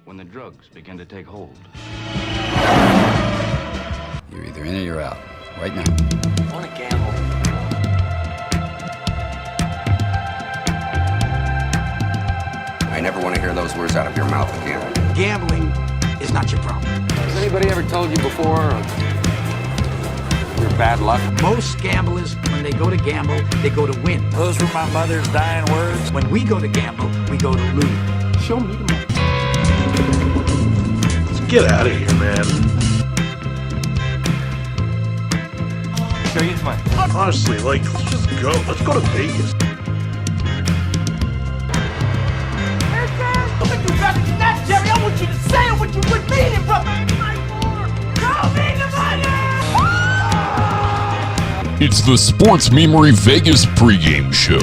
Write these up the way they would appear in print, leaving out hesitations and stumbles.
when the drugs begin to take hold. You're either in or you're out. Right now. I want to gamble. I never want to hear those words out of your mouth again. Gambling is not your problem. Has anybody ever told you before your bad luck? Most gamblers, when they go to gamble, they go to win. Those were my mother's dying words. When we go to gamble, we go to lose. Show me the money. Let's get out of here, man. Sure, use mine. Honestly, let's just go. Let's go to Vegas. Jerry, I want you to say what you would mean it, brother. Show me the money! It's the Sports Memory Vegas pregame show.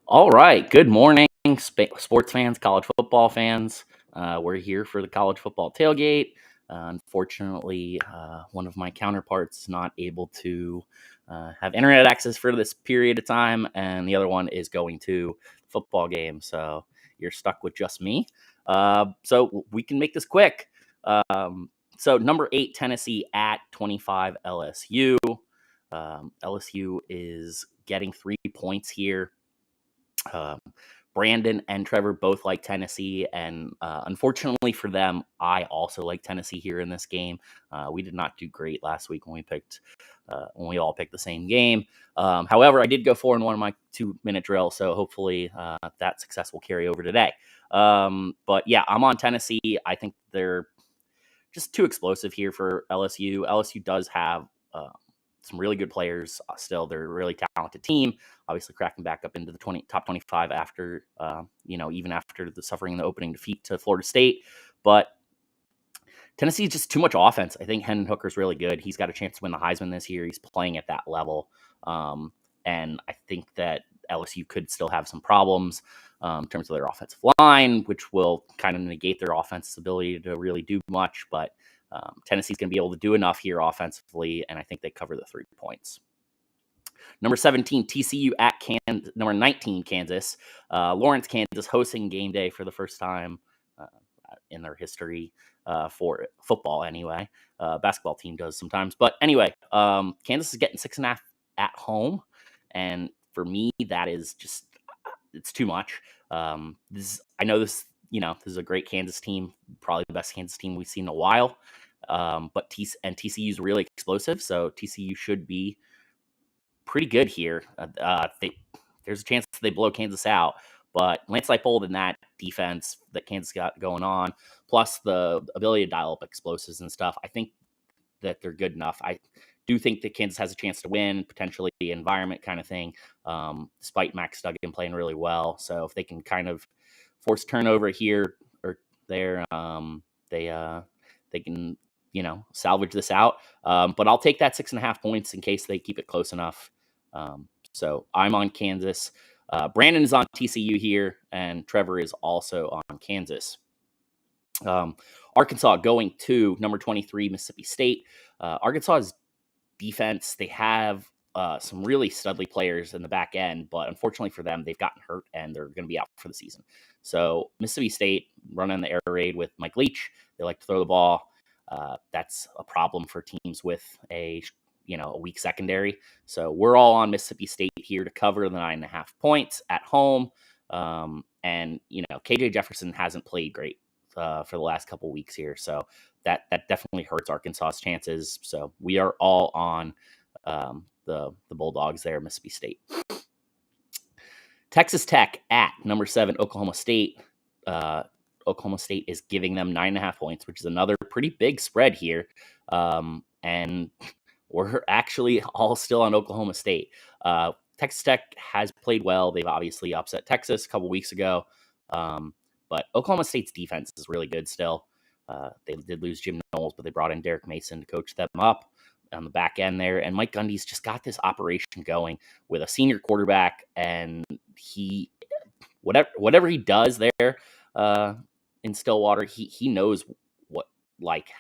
All right. Good morning, sports fans, college football fans. We're here for the college football tailgate. Unfortunately, one of my counterparts is not able to have internet access for this period of time, and the other one is going to football game. So you're stuck with just me. So we can make this quick. So number 8, Tennessee at 25 LSU. LSU is getting 3 points here. Brandon and Trevor both like Tennessee, and unfortunately for them, I also like Tennessee here in this game. We did not do great last week when we all picked the same game. However, I did go 4-1 in my 2-minute drill, so hopefully that success will carry over today. But yeah, I'm on Tennessee. I think they're just too explosive here for LSU. LSU does have some really good players still. They're a really talented team, obviously cracking back up into the top 25 after, even after the suffering the opening defeat to Florida State. But Tennessee is just too much offense. I think Hendon Hooker's really good. He's got a chance to win the Heisman this year. He's playing at that level. And I think that LSU could still have some problems in terms of their offensive line, which will kind of negate their offense's ability to really do much. But Tennessee's going to be able to do enough here offensively, and I think they cover the 3 points. Number 17, TCU at Kansas. Number 19, Kansas. Lawrence, Kansas, hosting game day for the first time in their history for football anyway. Basketball team does sometimes. But anyway, Kansas is getting 6.5 at home, and for me, that is just it's too much. This is a great Kansas team, probably the best Kansas team we've seen in a while. But TCU is really explosive, so TCU should be pretty good here. There's a chance they blow Kansas out, but Lance Leipold and that defense that Kansas got going on, plus the ability to dial up explosives and stuff, I think that they're good enough. I do think that Kansas has a chance to win, potentially the environment kind of thing, despite Max Duggan playing really well. So if they can kind of force turnover here or there, they can, salvage this out. But I'll take that 6.5 points in case they keep it close enough. So I'm on Kansas. Brandon is on TCU here, and Trevor is also on Kansas. Arkansas going to number 23, Mississippi State. Arkansas's defense, they have some really studly players in the back end, but unfortunately for them, they've gotten hurt and they're going to be out for the season. So Mississippi State running the air raid with Mike Leach. They like to throw the ball. That's a problem for teams with a weak secondary. So we're all on Mississippi State here to cover the 9.5 points at home. And KJ Jefferson hasn't played great for the last couple weeks here, so that definitely hurts Arkansas's chances. So we are all on the Bulldogs there, Mississippi State. Texas Tech at number 7, Oklahoma State. Oklahoma State is giving them 9.5 points, which is another pretty big spread here. And we're actually all still on Oklahoma State. Texas Tech has played well. They've obviously upset Texas a couple weeks ago. But Oklahoma State's defense is really good still. They did lose Jim Knowles, but they brought in Derek Mason to coach them up on the back end there. And Mike Gundy's just got this operation going with a senior quarterback, and he whatever he does there in Stillwater, he knows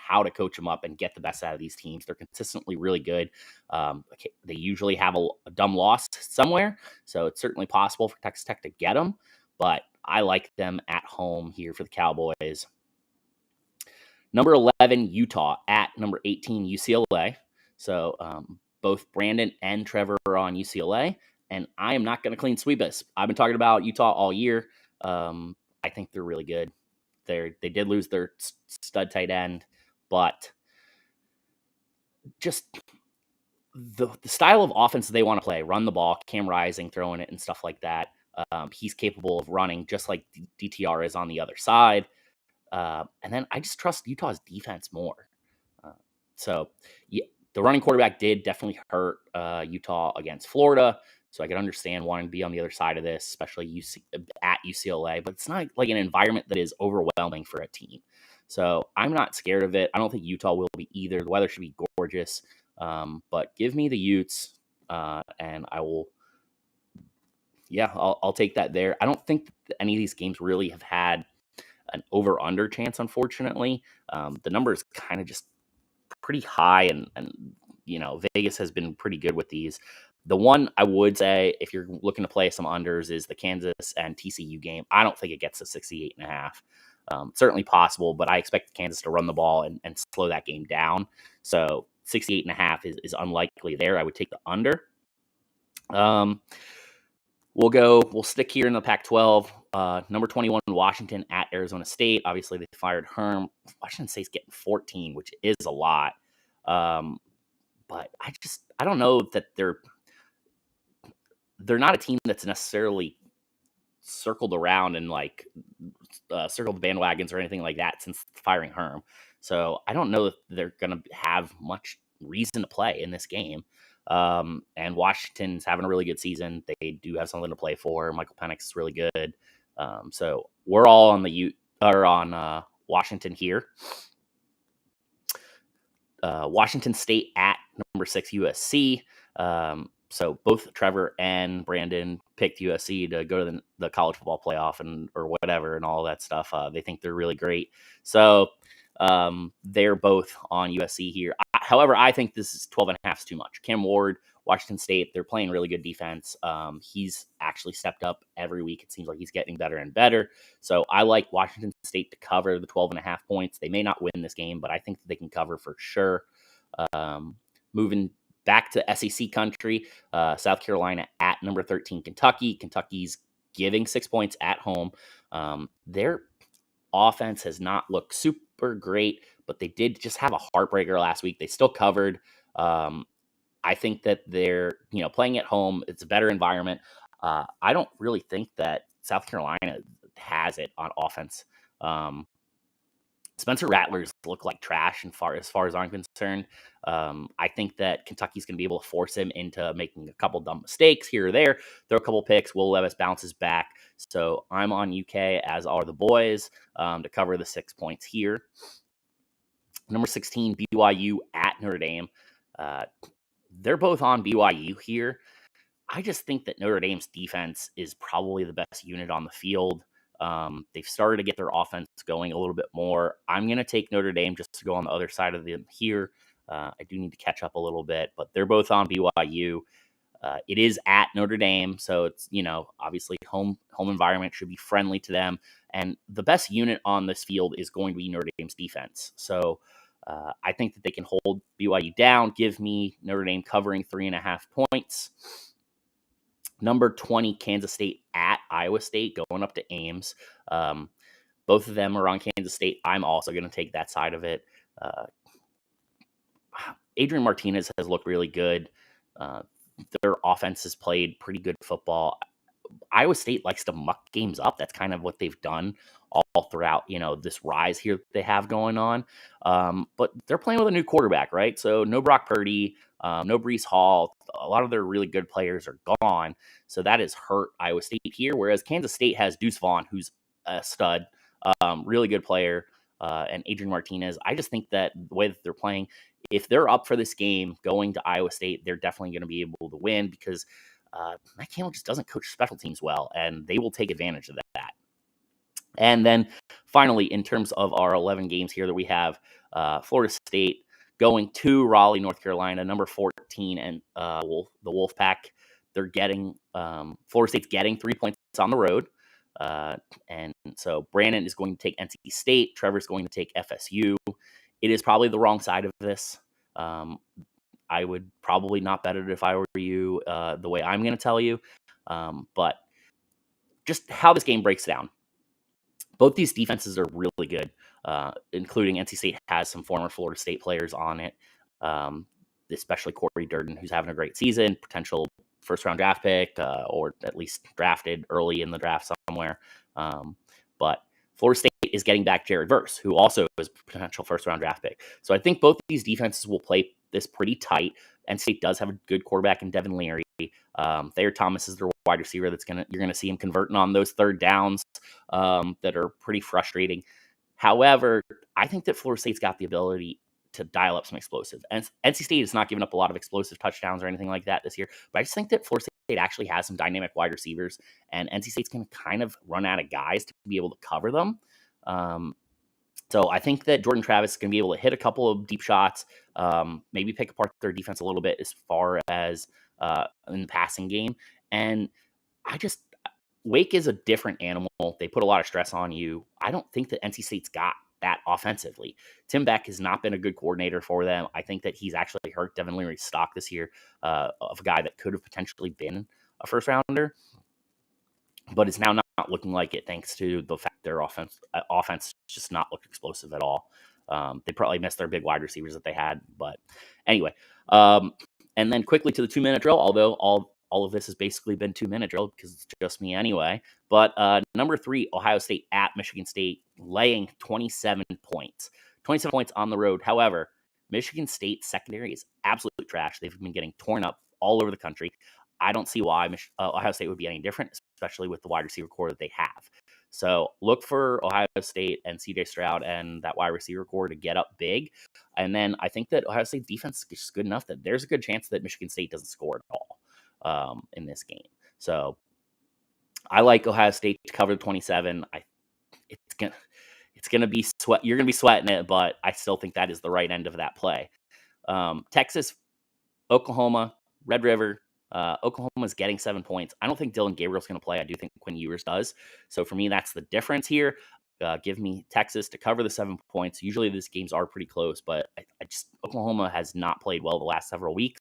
how to coach them up and get the best out of these teams. They're consistently really good. They usually have a dumb loss somewhere, so it's certainly possible for Texas Tech to get them. but I like them at home here for the Cowboys. Number 11, Utah at number 18, UCLA. So both Brandon and Trevor are on UCLA, and I am not going to clean sweep us. I've been talking about Utah all year. I think they're really good. They did lose their stud tight end, but just the style of offense they want to play, run the ball, Cam Rising throwing it and stuff like that. He's capable of running just like DTR is on the other side. And then I just trust Utah's defense more. So yeah, the running quarterback did definitely hurt Utah against Florida. So I can understand wanting to be on the other side of this, especially at UCLA. But it's not like an environment that is overwhelming for a team. So I'm not scared of it. I don't think Utah will be either. The weather should be gorgeous. But give me the Utes, and I will. Yeah, I'll take that there. I don't think that any of these games really have had an over-under chance, unfortunately. The number is kind of just pretty high, and Vegas has been pretty good with these. The one I would say, if you're looking to play some unders, is the Kansas and TCU game. I don't think it gets to 68.5. Certainly possible, but I expect Kansas to run the ball and slow that game down. So 68.5 is unlikely there. I would take the under. We'll stick here in the Pac-12. Number 21, Washington at Arizona State. Obviously, they fired Herm. Washington State's getting 14, which is a lot. But I don't know that they're not a team that's necessarily circled around and circled the bandwagons or anything like that since firing Herm. So I don't know if they're going to have much reason to play in this game. And Washington's having a really good season. They do have something to play for. Michael Penix is really good. So we're all on Washington here. Washington State at number 6 USC. So both Trevor and Brandon picked USC to go to the college football playoff or whatever and all that stuff. They think they're really great. So they're both on USC here. However, I think this is 12.5 is too much. Cam Ward, Washington State, they're playing really good defense. He's actually stepped up every week. It seems like he's getting better and better. So I like Washington State to cover the 12.5 points. They may not win this game, but I think that they can cover for sure. Moving back to SEC country, South Carolina at number 13, Kentucky. Kentucky's giving 6 points at home. Their offense has not looked super great, but they did just have a heartbreaker last week. They still covered. I think that they're, playing at home. It's a better environment. I don't really think that South Carolina has it on offense. Spencer Rattlers look like trash as far as I'm concerned. I think that Kentucky's going to be able to force him into making a couple dumb mistakes here or there, throw a couple picks. Will Levis bounces back. So I'm on UK, as are the boys, to cover the 6 points here. Number 16, BYU at Notre Dame. They're both on BYU here. I just think that Notre Dame's defense is probably the best unit on the field. They've started to get their offense going a little bit more. I'm going to take Notre Dame just to go on the other side of them here. I do need to catch up a little bit, but they're both on BYU. It is at Notre Dame, so it's, obviously home environment should be friendly to them. And the best unit on this field is going to be Notre Dame's defense. So I think that they can hold BYU down. Give me Notre Dame covering 3.5 points. Number 20, Kansas State at Iowa State, going up to Ames. Both of them are on Kansas State. I'm also going to take that side of it. Adrian Martinez has looked really good. Their offense has played pretty good football. Iowa State likes to muck games up. That's kind of what they've done all throughout, this rise here that they have going on. But they're playing with a new quarterback, right? So no Brock Purdy, no Breece Hall. A lot of their really good players are gone. So that has hurt Iowa State here. Whereas Kansas State has Deuce Vaughn, who's a stud, really good player, and Adrian Martinez. I just think that the way that they're playing, if they're up for this game going to Iowa State, they're definitely going to be able to win because Matt Campbell just doesn't coach special teams well, and they will take advantage of that. And then finally, in terms of our 11 games here that we have, Florida State going to Raleigh, North Carolina, number 14, and the Wolfpack. They're getting Florida State's getting 3 points on the road. And so Brandon is going to take NC State. Trevor's going to take FSU. It is probably the wrong side of this. I would probably not bet it if I were you, the way I'm going to tell you. But just how this game breaks down. Both these defenses are really good, including NC State has some former Florida State players on it, especially Corey Durden, who's having a great season, potential first-round draft pick, or at least drafted early in the draft somewhere. But Florida State is getting back Jared Verse, who also is a potential first-round draft pick. So I think both of these defenses will play this pretty tight. NC State does have a good quarterback in Devin Leary. Thayer Thomas is their wide receiver. You're gonna see him converting on those third downs that are pretty frustrating. However, I think that Florida State's got the ability to dial up some explosive. And NC State has not given up a lot of explosive touchdowns or anything like that this year. But I just think that Florida State actually has some dynamic wide receivers, and NC State's going to kind of run out of guys to be able to cover them. So I think that Jordan Travis is going to be able to hit a couple of deep shots, maybe pick apart their defense a little bit as far as in the passing game. And Wake is a different animal. They put a lot of stress on you. I don't think that NC State's got that offensively. Tim Beck has not been a good coordinator for them. I think that he's actually hurt Devin Leary's stock this year, of a guy that could have potentially been a first rounder, but it's now not looking like it thanks to the fact their offense just not looked explosive at all. They probably missed their big wide receivers that they had, but anyway. And then quickly to the 2-minute drill, although all of this has basically been 2-minute drill because it's just me anyway. But number 3, Ohio State at Michigan State, laying 27 points. 27 points on the road. However, Michigan State's secondary is absolutely trash. They've been getting torn up all over the country. I don't see why Ohio State would be any different, especially with the wide receiver core that they have. So look for Ohio State and CJ Stroud and that wide receiver core to get up big. And then I think that Ohio State defense is good enough that there's a good chance that Michigan State doesn't score at all in this game. So I like Ohio State to cover the 27. It's gonna be sweat. You're gonna be sweating it, but I still think that is the right end of that play. Texas, Oklahoma, Red River. Oklahoma is getting 7 points. I don't think Dylan Gabriel's going to play. I do think Quinn Ewers does. So for me, that's the difference here. Give me Texas to cover the 7 points. Usually these games are pretty close, but Oklahoma has not played well the last several weeks.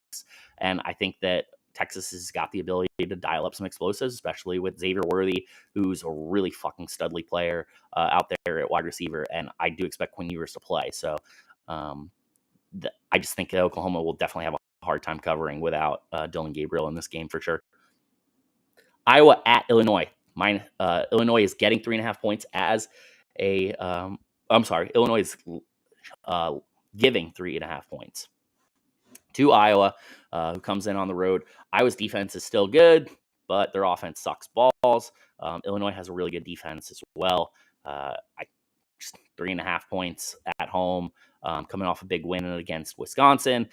And I think that Texas has got the ability to dial up some explosives, especially with Xavier Worthy, who's a really fucking studly player out there at wide receiver. And I do expect Quinn Ewers to play. So I just think that Oklahoma will definitely have a hard time covering without Dylan Gabriel in this game for sure. Iowa at Illinois. Illinois is getting 3.5 points as a. Illinois is giving 3.5 points to Iowa, who comes in on the road. Iowa's defense is still good, but their offense sucks balls. Illinois has a really good defense as well. 3.5 points at home, coming off a big win against Wisconsin.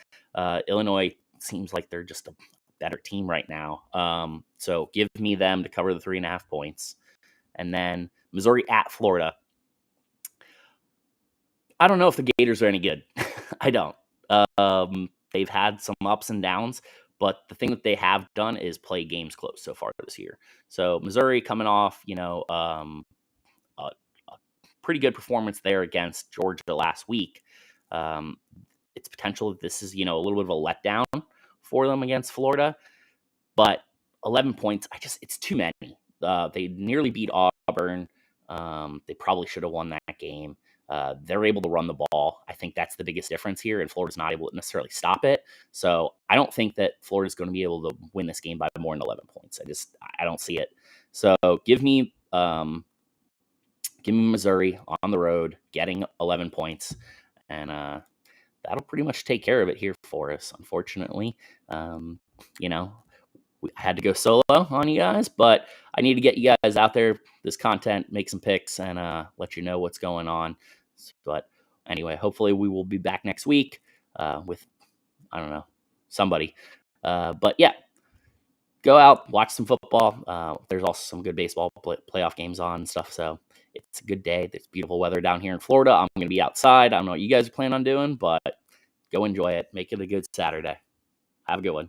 Illinois seems like they're just a better team right now. So give me them to cover the 3.5 points. And then Missouri at Florida. I don't know if the Gators are any good. I don't. They've had some ups and downs, but the thing that they have done is play games close so far this year. So Missouri coming off, a pretty good performance there against Georgia last week. It's potential that this is, a little bit of a letdown for them against Florida, but 11 points, it's too many. They nearly beat Auburn. They probably should have won that game. They're able to run the ball. I think that's the biggest difference here, and Florida's not able to necessarily stop it. So I don't think that Florida's going to be able to win this game by more than 11 points. I don't see it. So give me Missouri on the road, getting 11 points, and that'll pretty much take care of it here for us. Unfortunately, we had to go solo on you guys, but I need to get you guys out there, this content, make some picks, and let you know what's going on. But anyway, hopefully we will be back next week with, somebody. But yeah, go out, watch some football. There's also some good baseball playoff games on and stuff. So it's a good day. There's beautiful weather down here in Florida. I'm going to be outside. I don't know what you guys plan on doing, but go enjoy it. Make it a good Saturday. Have a good one.